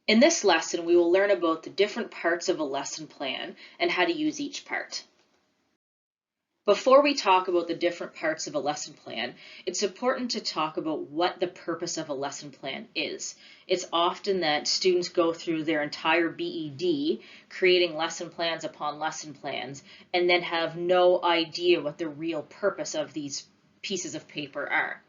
In this lesson, we will learn about the different parts of a lesson plan and how to use each part. Before we talk about the different parts of a lesson plan, it's important to talk about what the purpose of a lesson plan is. It's often that students go through their entire BED creating lesson plans upon lesson plans and then have no idea what the real purpose of these pieces of paper are.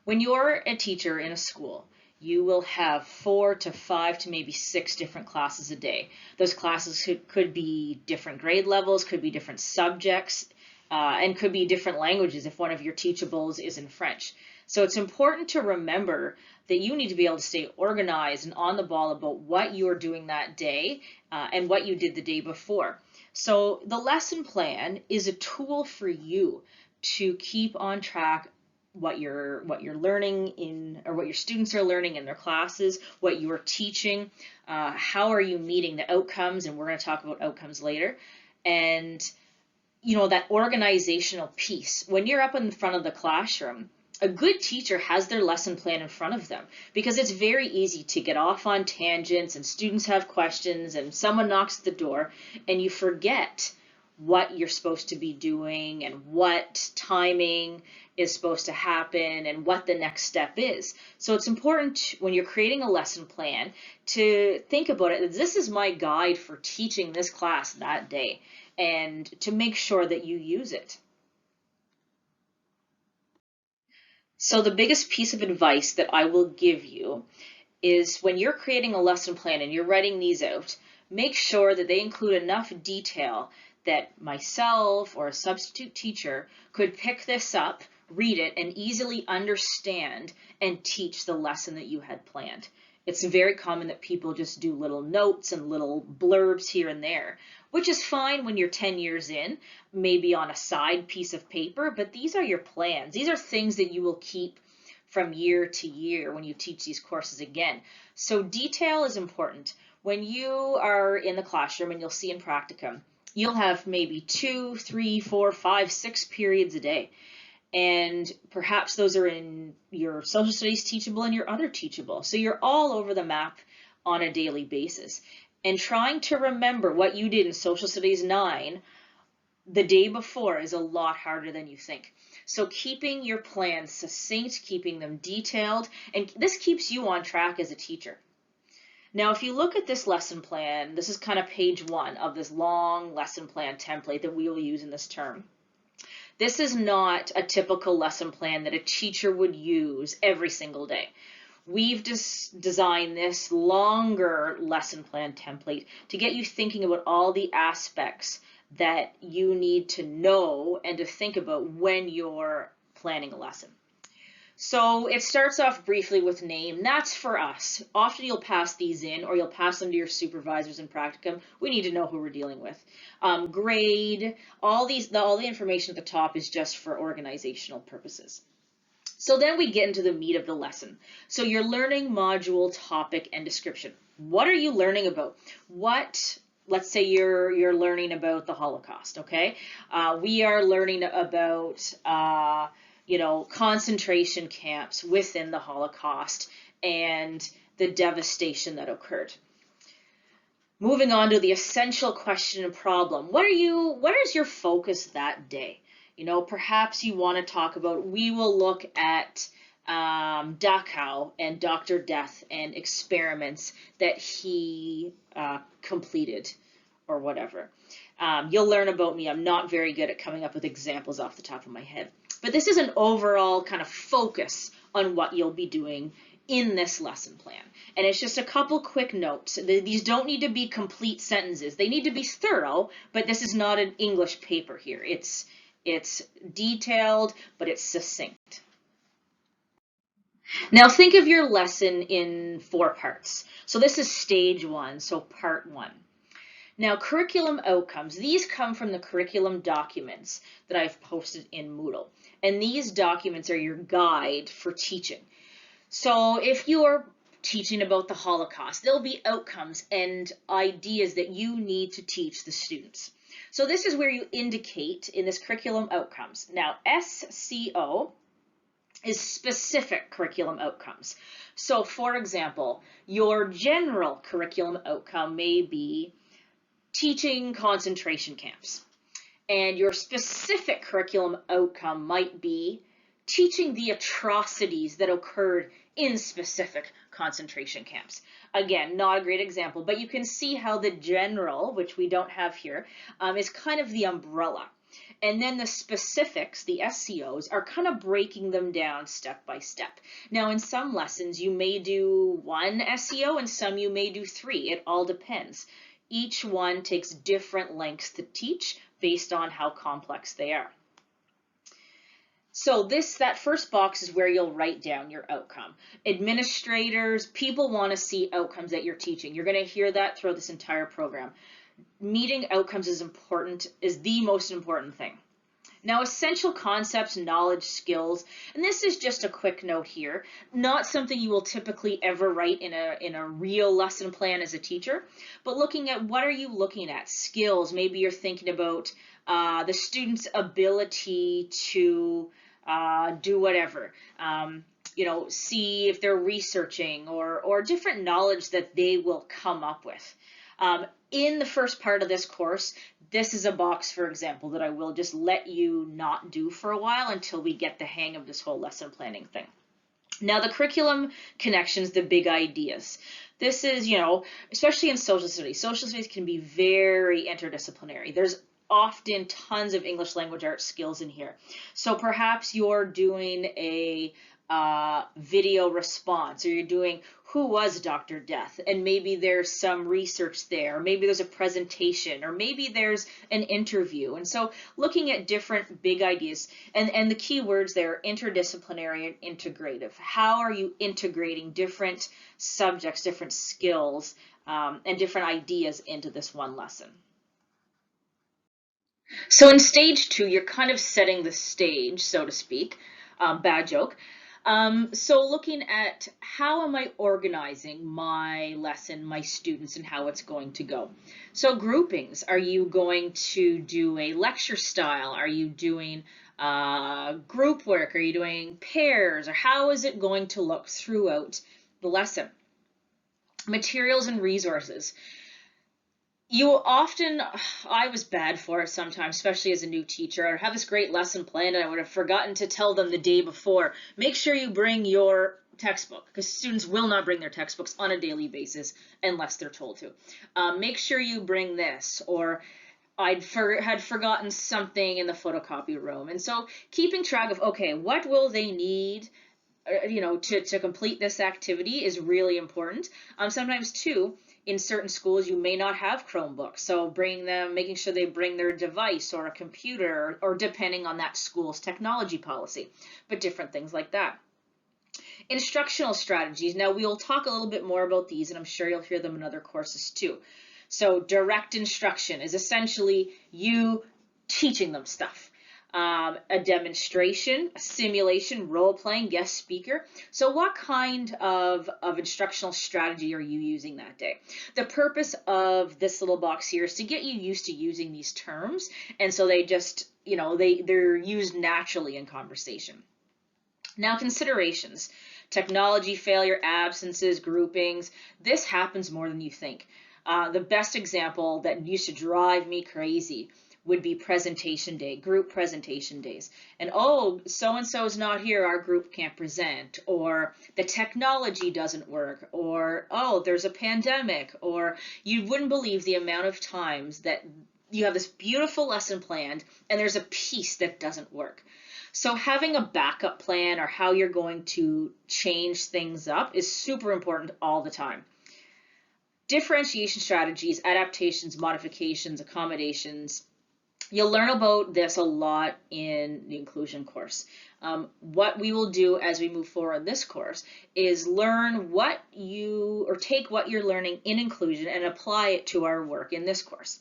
When you're a teacher in a school, you will have 4 to 5 to maybe 6 different classes a day. Those classes could be different grade levels, could be different subjects, and could be different languages if one of your teachables is in French. So it's important to remember that you need to be able to stay organized and on the ball about what you're doing that day and what you did the day before. So the lesson plan is a tool for you to keep on track what you're learning in, or what your students are learning in their classes, what you are teaching, how are you meeting the outcomes, and we're going to talk about outcomes later. And that organizational piece, when you're up in front of the classroom, a good teacher has their lesson plan in front of them, because it's very easy to get off on tangents and students have questions and someone knocks at the door and you forget what you're supposed to be doing and what timing is supposed to happen and what the next step is. So it's important when you're creating a lesson plan to think about it. This is my guide for teaching this class that day, and to make sure that you use it. So the biggest piece of advice that I will give you is when you're creating a lesson plan and you're writing these out, make sure that they include enough detail that myself or a substitute teacher could pick this up, read it, and easily understand and teach the lesson that you had planned. It's very common that people just do little notes and little blurbs here and there, which is fine when you're 10 years in, maybe on a side piece of paper, but these are your plans. These are things that you will keep from year to year when you teach these courses again. So detail is important. When you are in the classroom, and you'll see in practicum, you'll have maybe 2, 3, 4, 5, 6 periods a day. And perhaps those are in your social studies teachable and your other teachable. So you're all over the map on a daily basis. And trying to remember what you did in Social Studies 9 the day before is a lot harder than you think. So keeping your plans succinct, keeping them detailed, and this keeps you on track as a teacher. Now, if you look at this lesson plan, this is kind of page 1 of this long lesson plan template that we will use in this term. This is not a typical lesson plan that a teacher would use every single day. We've just designed this longer lesson plan template to get you thinking about all the aspects that you need to know and to think about when you're planning a lesson. So it starts off briefly with name. That's for us. Often you'll pass these in, or you'll pass them to your supervisors in practicum. We need to know who we're dealing with. Grade, all the information at the top is just for organizational purposes. So then we get into the meat of the lesson. So your learning module, topic, and description. What are you learning about? Let's say you're learning about the Holocaust, okay? We are learning about concentration camps within the Holocaust and the devastation that occurred. Moving on to the essential question and problem. What is your focus that day? Perhaps you want to talk about, we will look at Dachau and Dr. Death and experiments that he completed or whatever. You'll learn about me. I'm not very good at coming up with examples off the top of my head. But this is an overall kind of focus on what you'll be doing in this lesson plan. And it's just a couple quick notes. These don't need to be complete sentences. They need to be thorough, but this is not an English paper here. It's detailed, but it's succinct. Now think of your lesson in 4 parts. So this is stage 1, so part 1. Now, curriculum outcomes, these come from the curriculum documents that I've posted in Moodle. And these documents are your guide for teaching. So if you're teaching about the Holocaust, there'll be outcomes and ideas that you need to teach the students. So this is where you indicate in this curriculum outcomes. Now, SCO is specific curriculum outcomes. So for example, your general curriculum outcome may be teaching concentration camps. And your specific curriculum outcome might be teaching the atrocities that occurred in specific concentration camps. Again, not a great example, but you can see how the general, which we don't have here, is kind of the umbrella. And then the specifics, the SCOs, are kind of breaking them down step by step. Now, in some lessons, you may do one SEO and some you may do 3. It all depends. Each one takes different lengths to teach based on how complex they are. So that first box is where you'll write down your outcome. Administrators, people want to see outcomes that you're teaching. You're going to hear that throughout this entire program. Meeting outcomes is the most important thing. Now, essential concepts, knowledge, skills, and this is just a quick note here, not something you will typically ever write in a real lesson plan as a teacher, but looking at what are you looking at? Skills, maybe you're thinking about the student's ability to do whatever, see if they're researching or different knowledge that they will come up with. In the first part of this course, this is a box, for example, that I will just let you not do for a while until we get the hang of this whole lesson planning thing. Now, the curriculum connections, the big ideas. This is, especially in social studies. Social studies can be very interdisciplinary. There's often tons of English language arts skills in here. So perhaps you're doing a video response, or you're doing who was Dr. Death, and maybe there's some research there, or maybe there's a presentation, or maybe there's an interview. And so looking at different big ideas, and the key words there, interdisciplinary and integrative. How are you integrating different subjects, different skills, and different ideas into this one lesson? So in stage 2, you're kind of setting the stage, so to speak. Bad joke. So looking at how am I organizing my lesson, my students, and how it's going to go. So groupings, are you going to do a lecture style? Are you doing group work? Are you doing pairs? Or how is it going to look throughout the lesson? Materials and resources. I was bad for it sometimes, especially as a new teacher. I'd have this great lesson plan and I would have forgotten to tell them the day before, make sure you bring your textbook, because students will not bring their textbooks on a daily basis unless they're told to. Make sure you bring this, or had forgotten something in the photocopy room. And so keeping track of, okay, what will they need to complete this activity is really important. Sometimes too, in certain schools, you may not have Chromebooks, so making sure they bring their device or a computer, or depending on that school's technology policy, but different things like that. Instructional strategies. Now, we'll talk a little bit more about these, and I'm sure you'll hear them in other courses too. So direct instruction is essentially you teaching them stuff. A demonstration, a simulation, role-playing, guest speaker. So what kind of instructional strategy are you using that day? The purpose of this little box here is to get you used to using these terms, and so they just, they're used naturally in conversation. Now, considerations. Technology failure, absences, groupings. This happens more than you think. The best example that used to drive me crazy would be presentation day, group presentation days. And oh, so-and-so is not here, our group can't present, or the technology doesn't work, or oh, there's a pandemic, or you wouldn't believe the amount of times that you have this beautiful lesson planned and there's a piece that doesn't work. So having a backup plan or how you're going to change things up is super important all the time. Differentiation strategies, adaptations, modifications, accommodations. You'll learn about this a lot in the inclusion course. What we will do as we move forward in this course is take what you're learning in inclusion and apply it to our work in this course.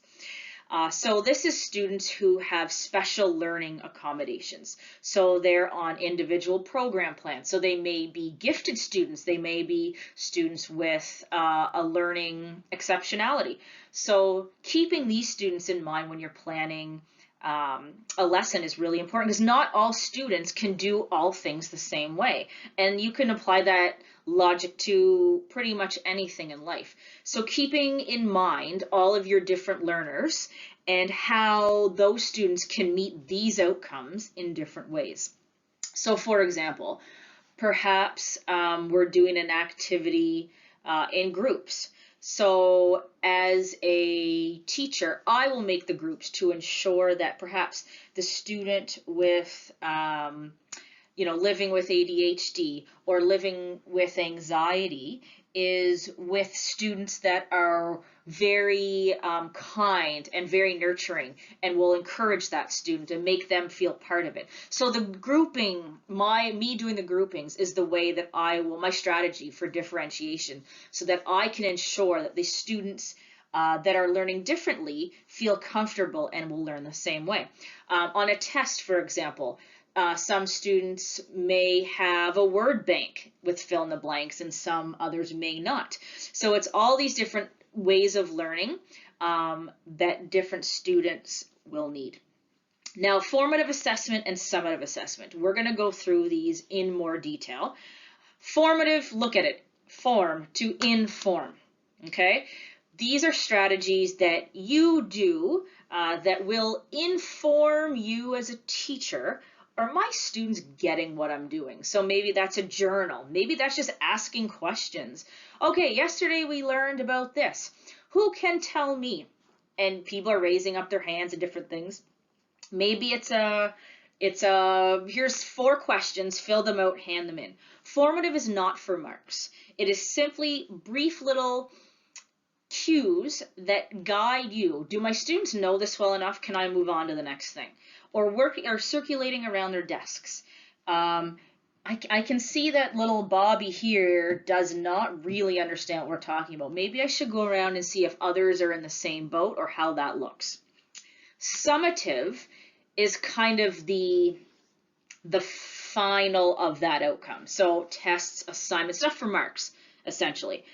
So this is students who have special learning accommodations. So they're on individual program plans. So they may be gifted students. They may be students with a learning exceptionality. So keeping these students in mind when you're planning a lesson is really important, because not all students can do all things the same way. And you can apply that logic to pretty much anything in life. So keeping in mind all of your different learners and how those students can meet these outcomes in different ways. So for example, perhaps we're doing an activity in groups. So as a teacher, I will make the groups to ensure that perhaps the student with living with ADHD or living with anxiety is with students that are very kind and very nurturing, and will encourage that student and make them feel part of it. So the grouping, me doing the groupings is the way that my strategy for differentiation, so that I can ensure that the students that are learning differently feel comfortable and will learn the same way. On a test, for example, some students may have a word bank with fill in the blanks and some others may not. So it's all these different ways of learning that different students will need. Now, formative assessment and summative assessment. We're going to go through these in more detail. Formative, look at it, form to inform, okay? These are strategies that you do that will inform you as a teacher. Are my students getting what I'm doing? So maybe that's a journal. Maybe that's just asking questions. Okay, yesterday we learned about this. Who can tell me? And people are raising up their hands and different things. Maybe here's 4 questions, fill them out, hand them in. Formative is not for marks. It is simply brief little cues that guide you. Do my students know this well enough? Can I move on to the next thing? Or circulating around their desks. I can see that little Bobby here does not really understand what we're talking about. Maybe I should go around and see if others are in the same boat or how that looks. Summative is kind of the final of that outcome. So tests, assignments, stuff for marks, essentially.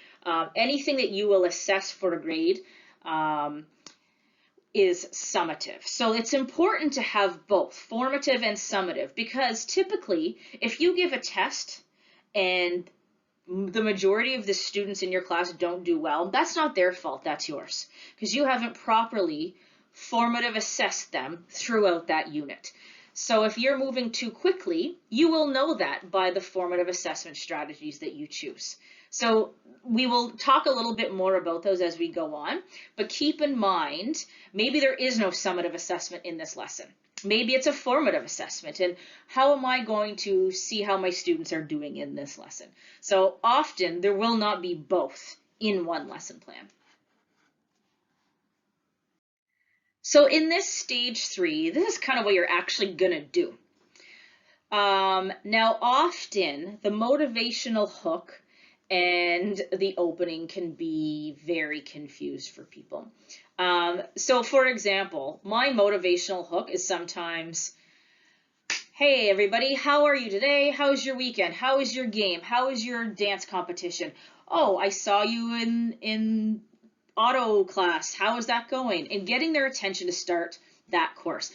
Anything that you will assess for a grade is summative. So it's important to have both formative and summative, because typically if you give a test and the majority of the students in your class don't do well, that's not their fault, that's yours, because you haven't properly formative assessed them throughout that unit. So if you're moving too quickly, you will know that by the formative assessment strategies that you choose. So we will talk a little bit more about those as we go on, but keep in mind, maybe there is no summative assessment in this lesson. Maybe it's a formative assessment, and how am I going to see how my students are doing in this lesson? So often there will not be both in one lesson plan. So in this stage 3, this is kind of what you're actually gonna do. Now often the motivational hook and the opening can be very confused for people. So for example, my motivational hook is sometimes, hey everybody, how are you today? How's your weekend? How is your game? How is your dance competition? Oh, I saw you in auto class. How is that going? And getting their attention to start that course.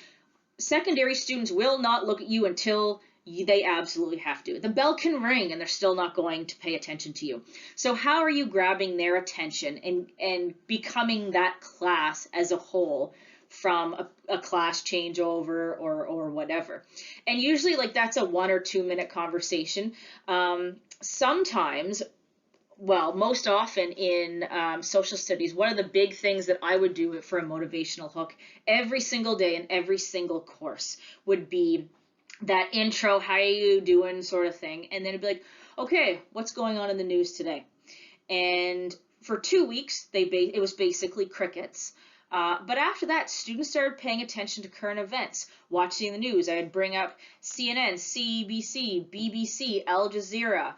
Secondary students will not look at you until they absolutely have to. The bell can ring and they're still not going to pay attention to you. So how are you grabbing their attention and becoming that class as a whole from a class changeover or whatever? And usually like that's a 1 or 2 minute conversation. Sometimes, well, most often in social studies, one of the big things that I would do for a motivational hook every single day in every single course would be that intro, how are you doing sort of thing. And then it'd be like, okay, what's going on in the news today? And for 2 weeks, it was basically crickets. But after that, students started paying attention to current events, watching the news. I'd bring up CNN, CBC, BBC, Al Jazeera,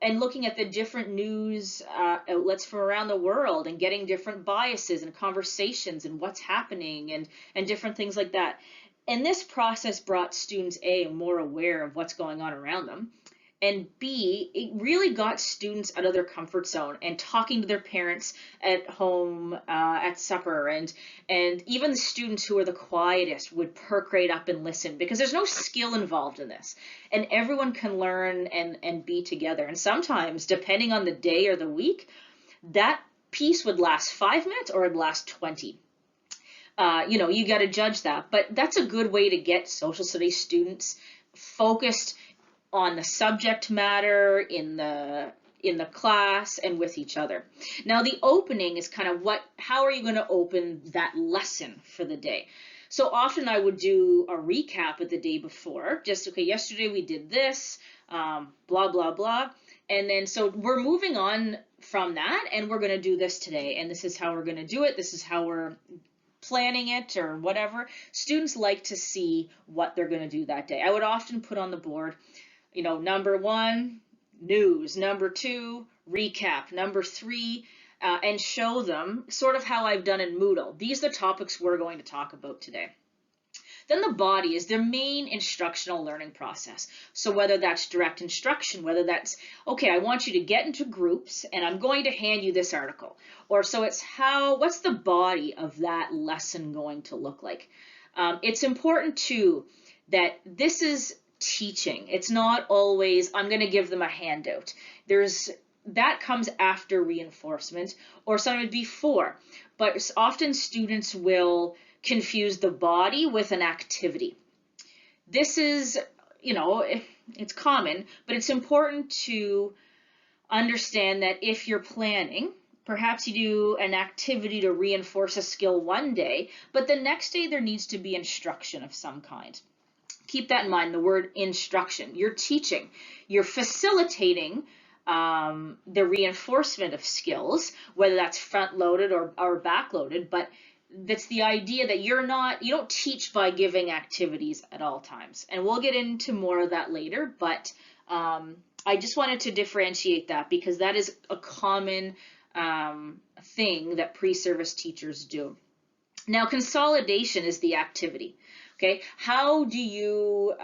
and looking at the different news outlets from around the world and getting different biases and conversations and what's happening and different things like that. And this process brought students more aware of what's going on around them, And B, it really got students out of their comfort zone and talking to their parents at home, at supper, and even the students who are the quietest would perk right up and listen, because there's no skill involved in this, and everyone can learn and be together. And sometimes, depending on the day or the week, that piece would last 5 minutes or it'd last 20. You got to judge that, but that's a good way to get social studies students focused on the subject matter in the class and with each other. Now the opening is kind of how are you going to open that lesson for the day? So often I would do a recap of the day before, just, okay, yesterday we did this, blah, blah, blah. And then, so we're moving on from that, and we're going to do this today, and this is how we're going to do it. This is how we're planning it, or whatever. Students like to see what they're going to do that day. I would often put on the board, number 1, news, number 2, recap, number 3, and show them sort of how I've done in Moodle. These are the topics we're going to talk about today. Then the body is their main instructional learning process. So whether that's direct instruction, whether that's, okay, I want you to get into groups and I'm going to hand you this article. Or so it's what's the body of that lesson going to look like? It's important too that this is teaching. It's not always, I'm going to give them a handout. That comes after reinforcement, or sometimes before. But often students will confuse the body with an activity. This is, it's common, but it's important to understand that if you're planning, perhaps you do an activity to reinforce a skill one day, but the next day there needs to be instruction of some kind. Keep that in mind, the word instruction. You're teaching, you're facilitating the reinforcement of skills, whether that's front-loaded or back-loaded, but that's the idea that you don't teach by giving activities at all times. And we'll get into more of that later, but I just wanted to differentiate that because that is a common thing that pre-service teachers do. Now, consolidation is the activity. Okay, how do you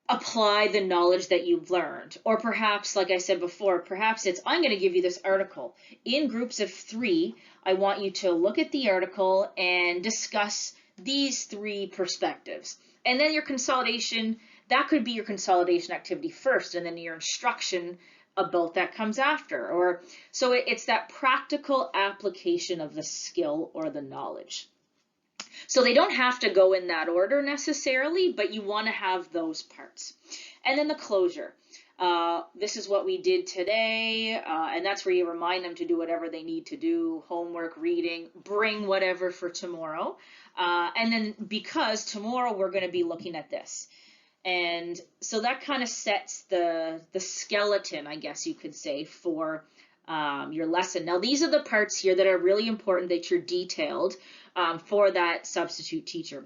apply the knowledge that you've learned? Or perhaps, like I said before, perhaps it's, I'm going to give you this article. In groups of 3, I want you to look at the article and discuss these 3 perspectives. And then your consolidation, that could be your consolidation activity first, and then your instruction about that comes after. Or so it's that practical application of the skill or the knowledge. So they don't have to go in that order necessarily, but you want to have those parts. And then the closure. This is what we did today, and that's where you remind them to do whatever they need to do, homework, reading, bring whatever for tomorrow. And then because tomorrow we're going to be looking at this. And so that kind of sets the skeleton, I guess you could say, for your lesson. Now, these are the parts here that are really important that you're detailed for that substitute teacher,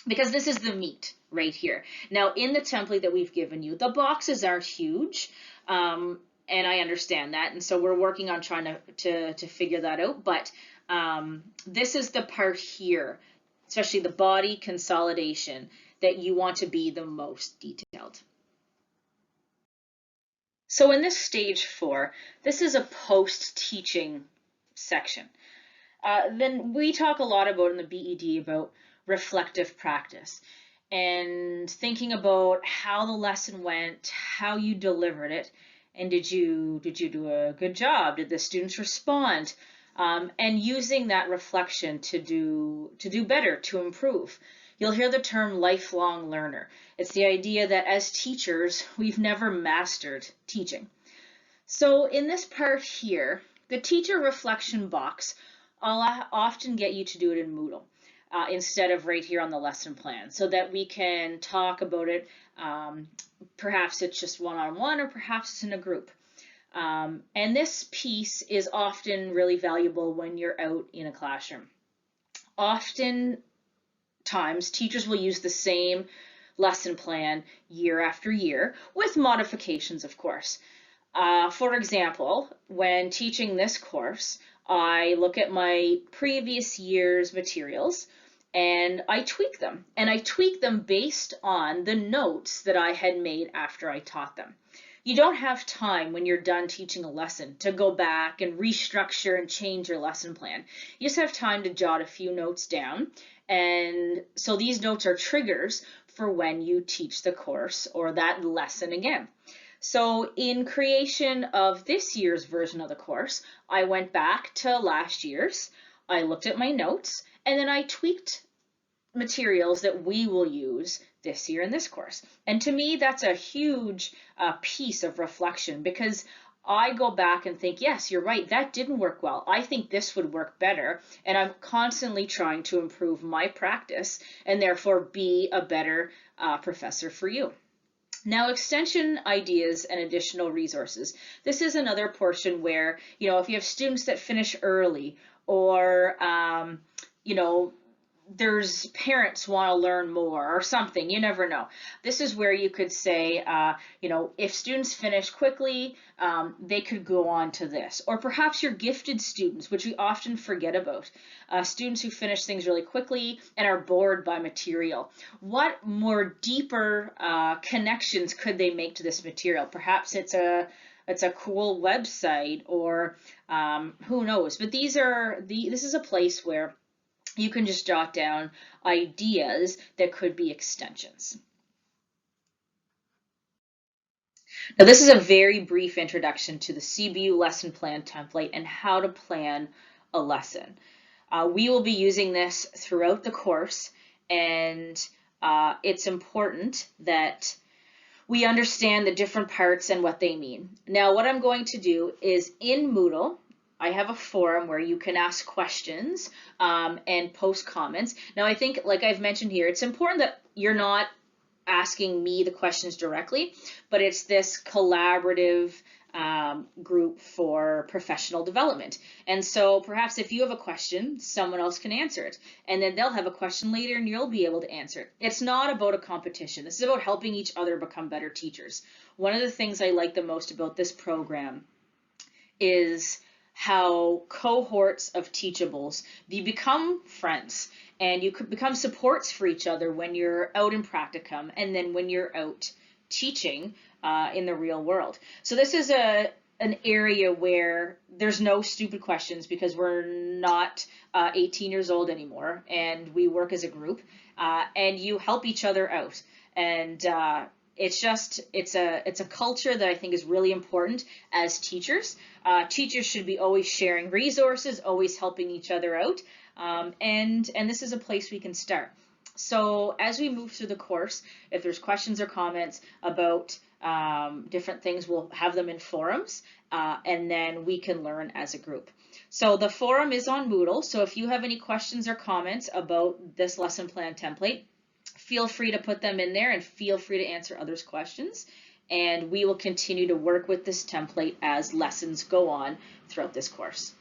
because this is the meat right here. Now, in the template that we've given you, the boxes aren't huge, and I understand that, and so we're working on trying to figure that out, but this is the part here, especially the body consolidation, that you want to be the most detailed. So in this stage 4, this is a post-teaching section. Then we talk a lot about in the BED about reflective practice and thinking about how the lesson went, how you delivered it, and did you do a good job? Did the students respond? And using that reflection to do better, to improve. You'll hear the term lifelong learner. It's the idea that as teachers, we've never mastered teaching. So in this part here, the teacher reflection box, I'll often get you to do it in Moodle instead of right here on the lesson plan, so that we can talk about it. Perhaps it's just one-on-one, or perhaps it's in a group. And this piece is often really valuable when you're out in a classroom. Oftentimes, teachers will use the same lesson plan year after year, with modifications, of course. For example, when teaching this course, I look at my previous year's materials and I tweak them. And I tweak them based on the notes that I had made after I taught them. You don't have time when you're done teaching a lesson to go back and restructure and change your lesson plan. You just have time to jot a few notes down. And so these notes are triggers for when you teach the course or that lesson again. So in creation of this year's version of the course, I went back to last year's, I looked at my notes, and then I tweaked materials that we will use this year in this course. And to me, that's a huge piece of reflection, because I go back and think, yes, you're right, that didn't work well. I think this would work better. And I'm constantly trying to improve my practice and therefore be a better professor for you. Now, extension ideas and additional resources. This is another portion where, if you have students that finish early, or, there's parents want to learn more or something, you never know. This is where you could say, if students finish quickly, they could go on to this. Or perhaps your gifted students, which we often forget about, students who finish things really quickly and are bored by material. What more deeper connections could they make to this material? Perhaps it's a cool website, or who knows. But this is a place where you can just jot down ideas that could be extensions. Now, this is a very brief introduction to the CBU lesson plan template and how to plan a lesson. We will be using this throughout the course, and it's important that we understand the different parts and what they mean. Now, what I'm going to do is in Moodle, I have a forum where you can ask questions and post comments. Now, I think, like I've mentioned here, it's important that you're not asking me the questions directly, but it's this collaborative group for professional development. And so perhaps if you have a question, someone else can answer it. And then they'll have a question later and you'll be able to answer it. It's not about a competition. This is about helping each other become better teachers. One of the things I like the most about this program is how cohorts of teachables, you become friends and you could become supports for each other when you're out in practicum and then when you're out teaching in the real world. So this is an area where there's no stupid questions, because we're not 18 years old anymore, and we work as a group, and you help each other out. And it's a culture that I think is really important as teachers. Teachers should be always sharing resources, always helping each other out, and this is a place we can start. So as we move through the course, if there's questions or comments about different things, we'll have them in forums, and then we can learn as a group. So the forum is on Moodle, so if you have any questions or comments about this lesson plan template, feel free to put them in there and feel free to answer others' questions. And we will continue to work with this template as lessons go on throughout this course.